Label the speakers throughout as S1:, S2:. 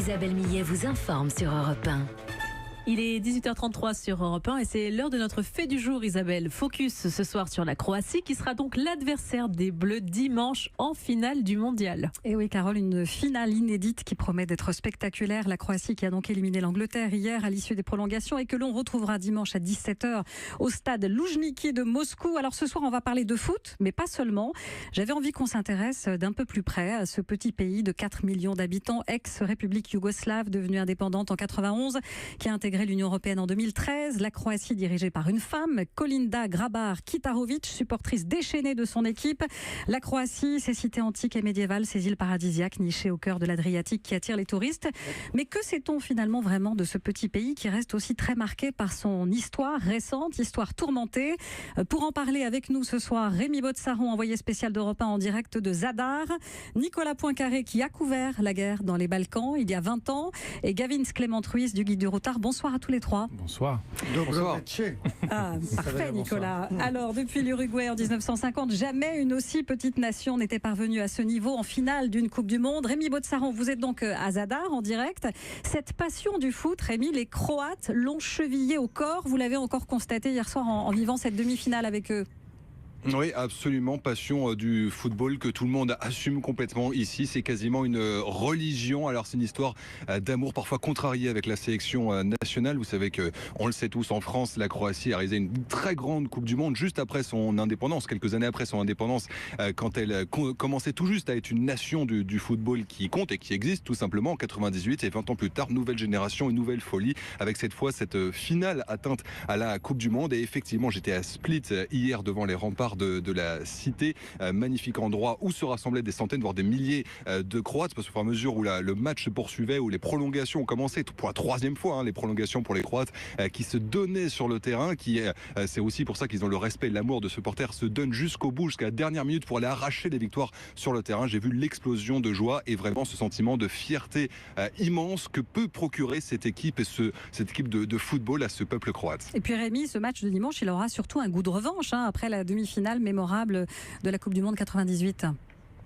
S1: Isabelle Millet vous informe sur Europe 1.
S2: Il est 18h33 sur Europe 1 et c'est l'heure de notre fait du jour, Isabelle. Focus ce soir sur la Croatie qui sera donc l'adversaire des Bleus dimanche en finale du mondial.
S3: Et oui, Carole, une finale inédite qui promet d'être spectaculaire. La Croatie qui a donc éliminé l'Angleterre hier à l'issue des prolongations et que l'on retrouvera dimanche à 17h au stade Loujniki de Moscou. Alors ce soir, on va parler de foot, mais pas seulement. J'avais envie qu'on s'intéresse d'un peu plus près à ce petit pays de 4 millions d'habitants, ex-république yougoslave devenue indépendante en 91, qui a intégré l'Union européenne en 2013. La Croatie dirigée par une femme, Kolinda Grabar-Kitarović, supportrice déchaînée de son équipe. La Croatie, ses cités antiques et médiévales, ses îles paradisiaques nichées au cœur de l'Adriatique qui attirent les touristes. Mais que sait-on finalement vraiment de ce petit pays qui reste aussi très marqué par son histoire récente, histoire tourmentée? Pour en parler avec nous ce soir, Rémi Botsaron, envoyé spécial d'Europe 1 en direct de Zadar, Nicolas Poincaré qui a couvert la guerre dans les Balkans il y a 20 ans et Gavin Clément-Ruiz du Guide du Routard. Bonsoir à tous les trois.
S4: Bonsoir.
S5: Bonsoir.
S3: Ah, parfait Nicolas. Alors depuis l'Uruguay en 1950, jamais une aussi petite nation n'était parvenue à ce niveau en finale d'une Coupe du Monde. Rémi Botsaron, vous êtes donc à Zadar en direct. Cette passion du foot, Rémi, les Croates l'ont chevillé au corps. Vous l'avez encore constaté hier soir en vivant cette demi-finale avec eux.
S5: Oui, absolument, passion du football que tout le monde assume complètement ici. C'est quasiment une religion. Alors c'est une histoire d'amour parfois contrariée avec la sélection nationale. Vous savez que, on le sait tous, en France, la Croatie a réalisé une très grande Coupe du Monde juste après son indépendance, quelques années après son indépendance, quand elle commençait tout juste à être une nation du football qui compte et qui existe tout simplement en 98. Et 20 ans plus tard, nouvelle génération, une nouvelle folie avec cette fois cette finale atteinte à la Coupe du Monde. Et effectivement, j'étais à Split hier devant les remparts de la cité, magnifique endroit où se rassemblaient des centaines voire des milliers de Croates, parce qu'au fur et à mesure où le match se poursuivait, où les prolongations ont commencé pour la troisième fois, les prolongations pour les Croates qui se donnaient sur le terrain, c'est aussi pour ça qu'ils ont le respect et l'amour de supporters, se donnent jusqu'au bout, jusqu'à la dernière minute pour aller arracher des victoires sur le terrain. J'ai vu l'explosion de joie et vraiment ce sentiment de fierté immense que peut procurer cette équipe et cette équipe de football à ce peuple croate.
S3: Et puis Rémi, ce match de dimanche, il aura surtout un goût de revanche après la demi-finale mémorable de la Coupe du Monde 98.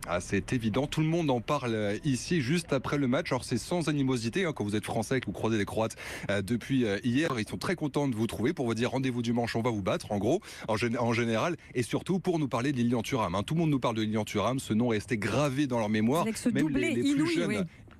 S5: Ah, c'est évident, tout le monde en parle ici juste après le match. Alors c'est sans animosité, quand vous êtes français et que vous croisez les Croates depuis hier, ils sont très contents de vous trouver pour vous dire rendez-vous dimanche, on va vous battre en gros, en général, et surtout pour nous parler de Lilian Thuram. Tout le monde nous parle de Lilian Thuram, ce nom est resté gravé dans leur mémoire.
S3: Avec ce
S5: même
S3: doublé
S5: les plus
S3: inouï,
S5: jeunes.
S3: oui.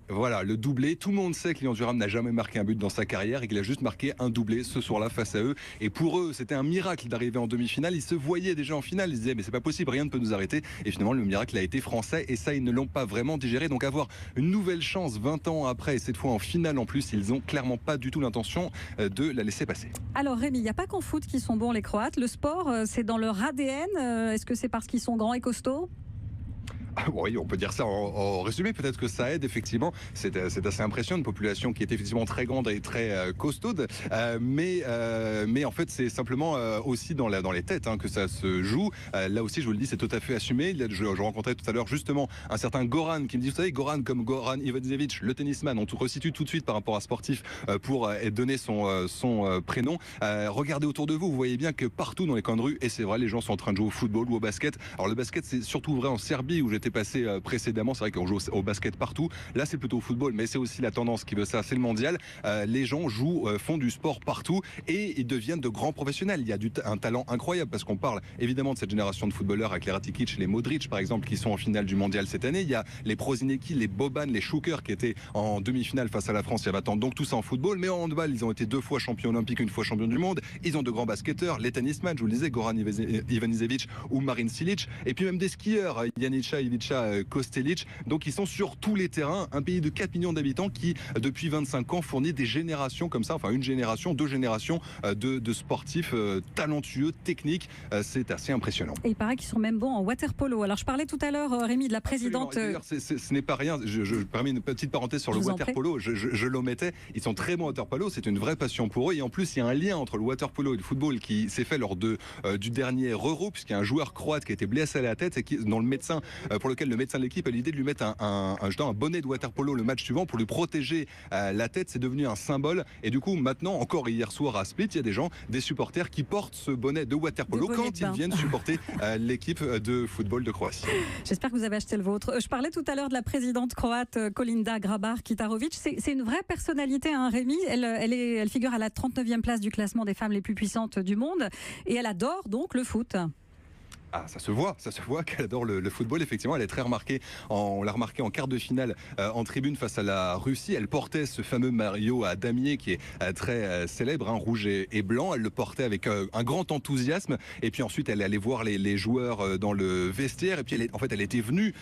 S5: Voilà, le doublé. Tout le monde sait que Lilian Thuram n'a jamais marqué un but dans sa carrière et qu'il a juste marqué un doublé ce soir-là face à eux. Et pour eux, c'était un miracle d'arriver en demi-finale. Ils se voyaient déjà en finale. Ils se disaient, mais c'est pas possible, rien ne peut nous arrêter. Et finalement, le miracle a été français. Et ça, ils ne l'ont pas vraiment digéré. Donc avoir une nouvelle chance 20 ans après, et cette fois en finale en plus, ils ont clairement pas du tout l'intention de la laisser passer.
S3: Alors Rémi, il n'y a pas qu'en foot qui sont bons les Croates. Le sport, c'est dans leur ADN. Est-ce que c'est parce qu'ils sont grands et costauds ?
S5: Oui, on peut dire ça en résumé. Peut-être que ça aide, effectivement. C'est assez impressionnant, une population qui est effectivement très grande et très costaude. Mais en fait, c'est simplement aussi dans les têtes que ça se joue. Là aussi, je vous le dis, c'est tout à fait assumé. Je rencontrais tout à l'heure justement un certain Goran qui me dit, vous savez, Goran comme Goran Ivanisevic, le tennisman, on tout resitue tout de suite par rapport à sportif pour donner son prénom. Regardez autour de vous, vous voyez bien que partout dans les coins de rue, et c'est vrai, les gens sont en train de jouer au football ou au basket. Alors le basket, c'est surtout vrai en Serbie où j'étais passé précédemment. C'est vrai qu'on joue au basket partout. Là, c'est plutôt au football, mais c'est aussi la tendance qui veut ça. C'est le mondial. Les gens font du sport partout et ils deviennent de grands professionnels. Il y a un talent incroyable parce qu'on parle évidemment de cette génération de footballeurs avec les Rakitic, les Modric par exemple, qui sont en finale du mondial cette année. Il y a les Prosinecki, les Boban, les Schuker qui étaient en demi-finale face à la France il y a 20 ans. Donc tout ça en football, mais en handball, ils ont été 2 fois champions olympiques, 1 fois champions du monde. Ils ont de grands basketteurs, les tennisman, je vous le disais, Goran Ivanisevic ou Marin Cilic, et puis même des skieurs, Janica, Ivica, Kostelic. Donc ils sont sur tous les terrains. Un pays de 4 millions d'habitants qui, depuis 25 ans, fournit des générations comme ça, enfin une génération, 2 générations de sportifs talentueux, techniques. C'est assez impressionnant.
S3: Et il paraît qu'ils sont même bons en water-polo. Alors je parlais tout à l'heure, Rémi, de la présidente.
S5: D'ailleurs, ce n'est pas rien. Je permets une petite parenthèse sur le water-polo. Je l'omettais. Ils sont très bons au water-polo. C'est une vraie passion pour eux. Et en plus, il y a un lien entre le water-polo et le football qui s'est fait lors du dernier Euro, puisqu'il y a un joueur croate qui a été blessé à la tête et dont le médecin pour lequel le médecin de l'équipe a l'idée de lui mettre un bonnet de water-polo le match suivant pour lui protéger la tête. C'est devenu un symbole. Et du coup, maintenant, encore hier soir à Split, il y a des supporters qui portent ce bonnet de water-polo quand ils viennent supporter l'équipe de football de Croatie.
S3: J'espère que vous avez acheté le vôtre. Je parlais tout à l'heure de la présidente croate Kolinda Grabar-Kitarovic. C'est une vraie personnalité, hein, Rémi. Elle figure à la 39e place du classement des femmes les plus puissantes du monde. Et elle adore donc le foot.
S5: Ah, ça se voit qu'elle adore le football. Effectivement, elle est très remarquée. On l'a remarqué en quart de finale en tribune face à la Russie. Elle portait ce fameux maillot à damier qui est très célèbre, hein, rouge et blanc. Elle le portait avec un grand enthousiasme. Et puis ensuite, elle est allée voir les joueurs dans le vestiaire. Et puis, elle était venue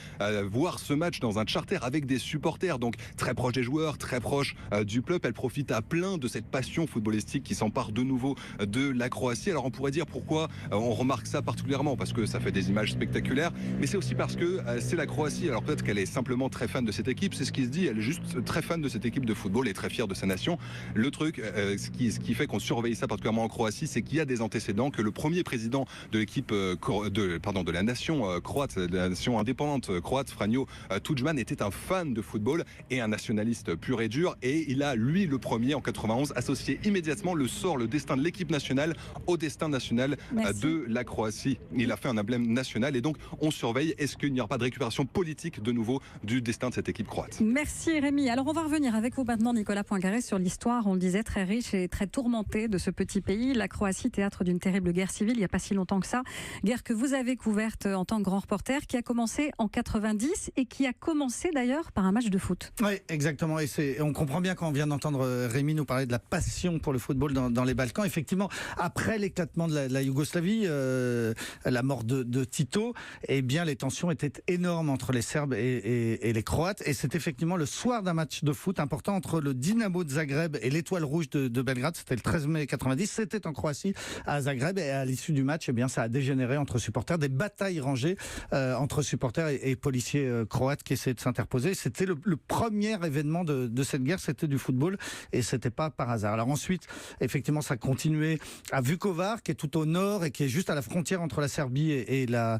S5: voir ce match dans un charter avec des supporters, donc très proche des joueurs, très proche du club. Elle profite à plein de cette passion footballistique qui s'empare de nouveau de la Croatie. Alors, on pourrait dire pourquoi on remarque ça particulièrement, parce que ça fait des images spectaculaires, mais c'est aussi parce que c'est la Croatie. Alors peut-être qu'elle est simplement très fan de cette équipe, c'est ce qui se dit, elle est juste très fan de cette équipe de football et très fière de sa nation. Le truc, ce qui fait qu'on surveille ça particulièrement en Croatie, c'est qu'il y a des antécédents, que le premier président de l'équipe de la nation croate, de la nation indépendante croate, Franjo Tudjman, était un fan de football et un nationaliste pur et dur, et il a, lui, le premier, en 91, associé immédiatement le destin de l'équipe nationale au destin national de la Croatie. Il a fait un emblème national et donc on surveille, est-ce qu'il n'y aura pas de récupération politique de nouveau du destin de cette équipe croate.
S3: Merci Rémi. Alors on va revenir avec vous maintenant, Nicolas Poincaré, sur l'histoire, on le disait, très riche et très tourmentée de ce petit pays. La Croatie, théâtre d'une terrible guerre civile il n'y a pas si longtemps que ça. Guerre que vous avez couverte en tant que grand reporter, qui a commencé en 90 et qui a commencé d'ailleurs par un match de foot.
S4: Oui, exactement. Et on comprend bien quand on vient d'entendre Rémi nous parler de la passion pour le football dans les Balkans. Effectivement, après l'éclatement de la Yougoslavie, la mort de Tito, eh bien les tensions étaient énormes entre les Serbes et les Croates, et c'est effectivement le soir d'un match de foot important entre le Dinamo de Zagreb et l'Étoile Rouge de Belgrade. C'était le 13 mai 90, c'était en Croatie à Zagreb, et à l'issue du match, eh bien ça a dégénéré entre supporters, des batailles rangées entre supporters et policiers croates qui essayaient de s'interposer. C'était le premier événement de cette guerre, c'était du football, et c'était pas par hasard. Alors ensuite, effectivement, ça continuait à Vukovar, qui est tout au nord et qui est juste à la frontière entre la Serbie et la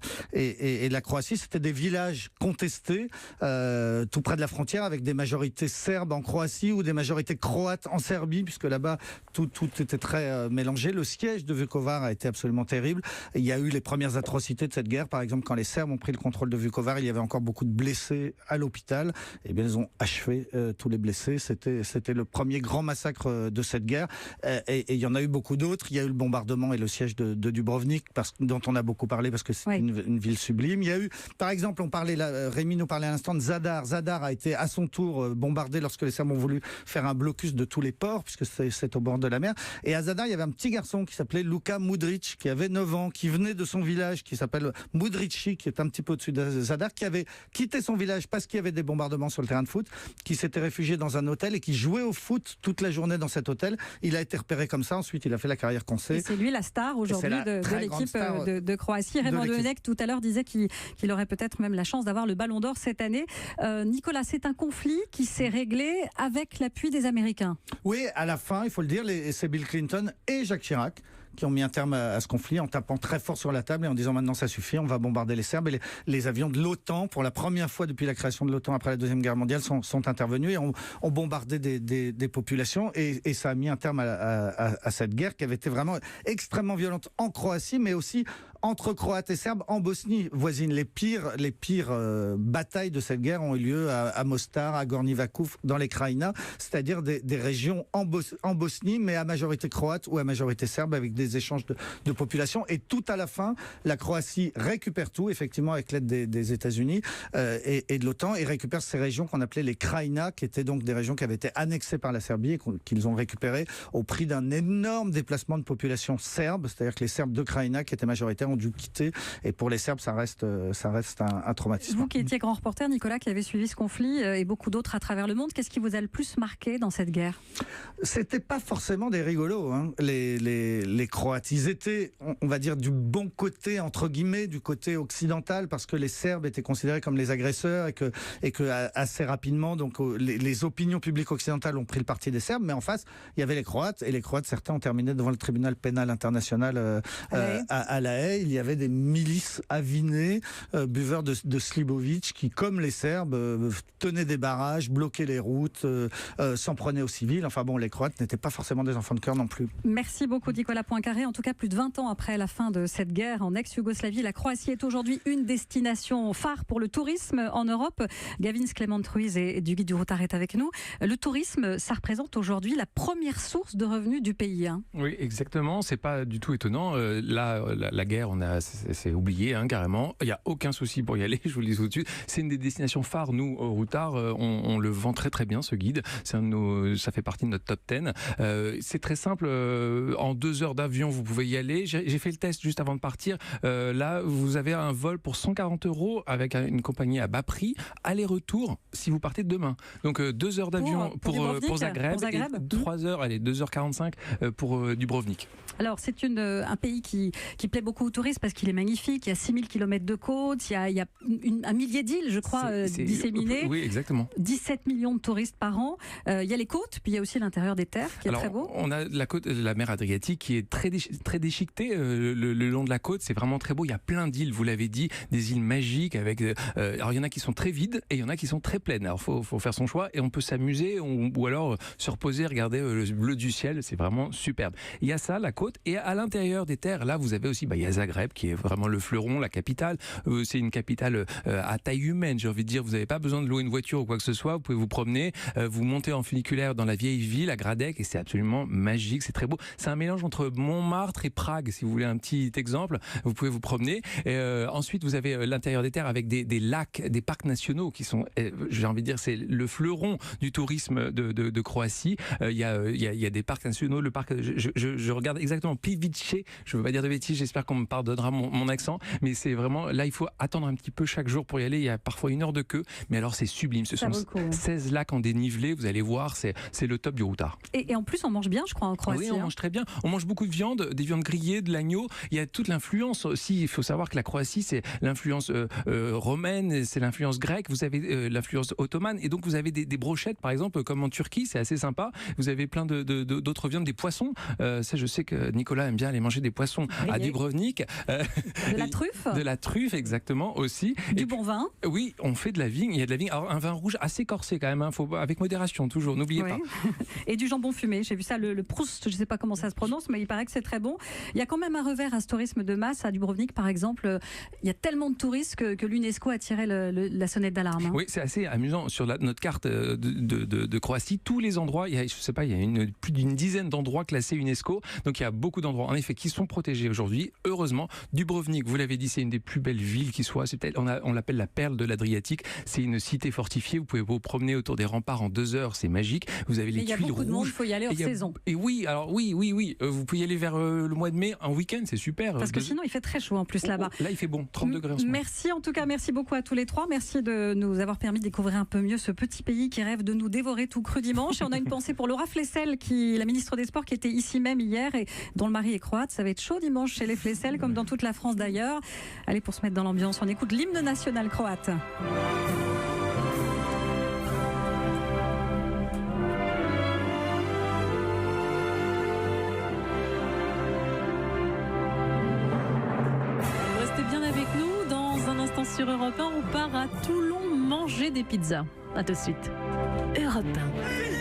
S4: Croatie. C'était des villages contestés, tout près de la frontière, avec des majorités serbes en Croatie ou des majorités croates en Serbie, puisque là-bas tout était très mélangé. Le siège de Vukovar a été absolument terrible. Il y a eu les premières atrocités de cette guerre. Par exemple, quand les Serbes ont pris le contrôle de Vukovar, il y avait encore beaucoup de blessés à l'hôpital. Et bien, ils ont achevé tous les blessés. C'était le premier grand massacre de cette guerre. Et il y en a eu beaucoup d'autres. Il y a eu le bombardement et le siège de Dubrovnik, dont on a beaucoup parlé parce que c'est une ville sublime. Il y a eu, par exemple, Rémi nous parlait à l'instant de Zadar. Zadar a été à son tour bombardé lorsque les Serbes ont voulu faire un blocus de tous les ports, puisque c'est au bord de la mer. Et à Zadar, il y avait un petit garçon qui s'appelait Luka Mudrić, qui avait 9 ans, qui venait de son village, qui s'appelle Mudrići, qui est un petit peu au-dessus de Zadar, qui avait quitté son village parce qu'il y avait des bombardements sur le terrain de foot, qui s'était réfugié dans un hôtel et qui jouait au foot toute la journée dans cet hôtel. Il a été repéré comme ça. Ensuite, il a fait la carrière qu'on sait.
S3: Et c'est lui la star aujourd'hui de l'équipe de Croatie. Raymond Domenech tout à l'heure disait qu'il aurait peut-être même la chance d'avoir le Ballon d'Or cette année. Nicolas, c'est un conflit qui s'est réglé avec l'appui des Américains.
S4: Oui, à la fin, il faut le dire, c'est Bill Clinton et Jacques Chirac qui ont mis un terme à ce conflit en tapant très fort sur la table et en disant maintenant ça suffit, on va bombarder les Serbes. Et les avions de l'OTAN, pour la première fois depuis la création de l'OTAN après la Deuxième Guerre mondiale, sont intervenus et ont bombardé des populations, et ça a mis un terme à cette guerre qui avait été vraiment extrêmement violente en Croatie, mais aussi entre Croates et Serbes en Bosnie voisine. Les pires batailles de cette guerre ont eu lieu à Mostar, à Gornji Vakuf, dans les Krajina, c'est-à-dire des régions en Bosnie, mais à majorité croate ou à majorité serbe, avec des échanges de population. Et tout à la fin, la Croatie récupère tout, effectivement, avec l'aide des États-Unis et de l'OTAN, et récupère ces régions qu'on appelait les Krajina, qui étaient donc des régions qui avaient été annexées par la Serbie et qu'ils ont récupérées au prix d'un énorme déplacement de population serbe, c'est-à-dire que les Serbes de Krajina, qui étaient majoritaires, ont dû quitter, et pour les Serbes, ça reste un traumatisme.
S3: Vous qui étiez grand reporter, Nicolas, qui avez suivi ce conflit et beaucoup d'autres à travers le monde, qu'est-ce qui vous a le plus marqué dans cette guerre?
S4: C'était pas forcément des rigolos, hein. Les Croates, ils étaient, on va dire, du bon côté, entre guillemets, du côté occidental, parce que les Serbes étaient considérés comme les agresseurs, et que assez rapidement, donc les opinions publiques occidentales ont pris le parti des Serbes, mais en face, il y avait les Croates, et les Croates, certains ont terminé devant le tribunal pénal international à La Haye. il y avait des milices avinées, buveurs de Slibovic, qui, comme les Serbes, tenaient des barrages, bloquaient les routes, s'en prenaient aux civils. Enfin bon, les Croates n'étaient pas forcément des enfants de cœur non plus.
S3: Merci beaucoup Nicolas Poincaré. En tout cas, plus de 20 ans après la fin de cette guerre en ex-Yougoslavie, la Croatie est aujourd'hui une destination phare pour le tourisme en Europe. Gavin Clement-Ruiz et du Guide du Routard est avec nous. Le tourisme, ça représente aujourd'hui la première source de revenus du pays.
S6: Oui, exactement. C'est pas du tout étonnant. Là, la guerre, c'est oublié carrément. Il n'y a aucun souci pour y aller, je vous le dis tout de suite. C'est une des destinations phares, nous, au Routard. On le vend très très bien, ce guide. Ça fait partie de notre top 10. C'est très simple. En 2 heures d'avion, vous pouvez y aller. J'ai fait le test juste avant de partir. Là, vous avez un vol pour 140 € avec une compagnie à bas prix, aller-retour, si vous partez demain. Donc 2 heures d'avion pour Zagreb, et 3 heures, 2h45 pour Dubrovnik.
S3: Alors, c'est un pays qui plaît beaucoup aux touristes parce qu'il est magnifique. Il y a 6000 km de côte, il y a un millier d'îles, je crois, disséminées.
S6: Oui, exactement.
S3: 17 millions de touristes par an. Il y a les côtes, puis il y a aussi l'intérieur des terres qui est très beau.
S6: On a la mer Adriatique qui est très déchiquetée le long de la côte. C'est vraiment très beau. Il y a plein d'îles, vous l'avez dit, des îles magiques. Alors, il y en a qui sont très vides et il y en a qui sont très pleines. Alors, faut faire son choix et on peut s'amuser ou alors se reposer, regarder le bleu du ciel. C'est vraiment superbe. Il y a ça, la côte. Et à l'intérieur des terres, là, vous avez aussi, il y a Zagreb qui est vraiment le fleuron, la capitale. C'est une capitale à taille humaine, j'ai envie de dire. Vous n'avez pas besoin de louer une voiture ou quoi que ce soit. Vous pouvez vous promener, vous montez en funiculaire dans la vieille ville, à Gradec, et c'est absolument magique. C'est très beau. C'est un mélange entre Montmartre et Prague, si vous voulez un petit exemple. Vous pouvez vous promener. Ensuite, vous avez l'intérieur des terres avec des lacs, des parcs nationaux qui sont, j'ai envie de dire, c'est le fleuron du tourisme de Croatie. Il y a des parcs nationaux. Le parc, je regarde exactement Plivice. Je ne veux pas dire de bêtises. J'espère qu'on me pardonnera mon accent. Mais c'est vraiment, là, il faut attendre un petit peu chaque jour pour y aller. Il y a parfois 1 heure de queue. Mais alors, c'est sublime. Ce sont 16 lacs en dénivelé. Vous allez voir, c'est le top du Routard.
S3: Et en plus, on mange bien, je crois, en Croatie.
S6: Oui, on mange très bien. On mange beaucoup de viande, des viandes grillées, de l'agneau. Il y a toute l'influence aussi. Il faut savoir que la Croatie, c'est l'influence romaine, c'est l'influence grecque. Vous avez l'influence ottomane. Et donc, vous avez des brochettes, par exemple, comme en Turquie. C'est assez sympa. Vous avez plein d'autres viandes, des poissons. Ça, je sais que Nicolas aime bien aller manger des poissons à Dubrovnik.
S3: De la truffe.
S6: De la truffe, exactement, aussi.
S3: Du bon vin.
S6: Oui, on fait de la vigne. Il y a de la vigne. Alors, un vin rouge assez corsé quand même. Faut, avec modération, toujours. N'oubliez pas.
S3: Et du jambon fumé. J'ai vu ça, le Proust. Je ne sais pas comment ça se prononce, mais il paraît que c'est très bon. Il y a quand même un revers à ce tourisme de masse à Dubrovnik, par exemple. Il y a tellement de touristes que l'UNESCO a tiré la sonnette d'alarme.
S6: Oui, c'est assez amusant. Sur notre carte de Croatie, tous les endroits, il y a plus d'une dizaine d'endroits classés UNESCO. Donc il y a beaucoup d'endroits, en effet, qui sont protégés aujourd'hui. Heureusement, Dubrovnik, vous l'avez dit, c'est une des plus belles villes qui soit. On l'appelle la perle de l'Adriatique. C'est une cité fortifiée. Vous pouvez vous promener autour des remparts en 2 heures. C'est magique. Vous avez les tuiles rouges. Il y a beaucoup de monde.
S3: Il faut y aller hors saison.
S6: Et oui, alors oui. Vous pouvez y aller vers le mois de mai, en week-end, c'est super.
S3: Parce que sinon, il fait très chaud en plus là-bas.
S6: Là, il fait bon, 30 degrés en ce moment.
S3: Merci en tout cas, merci beaucoup à tous les trois. Merci de nous avoir permis de découvrir un peu mieux ce petit pays qui rêve de nous dévorer tout cru dimanche. Et on a une pensée pour Laura Flessel, la ministre des Sports, qui était ici même hier et dont le mari est croate. Ça va être chaud dimanche chez les Flessel, comme dans toute la France d'ailleurs. Allez, pour se mettre dans l'ambiance, on écoute l'hymne national croate.
S2: Restez bien avec nous. Dans un instant sur Europe 1, on part à Toulon manger des pizzas. À tout de suite.
S1: Europe 1.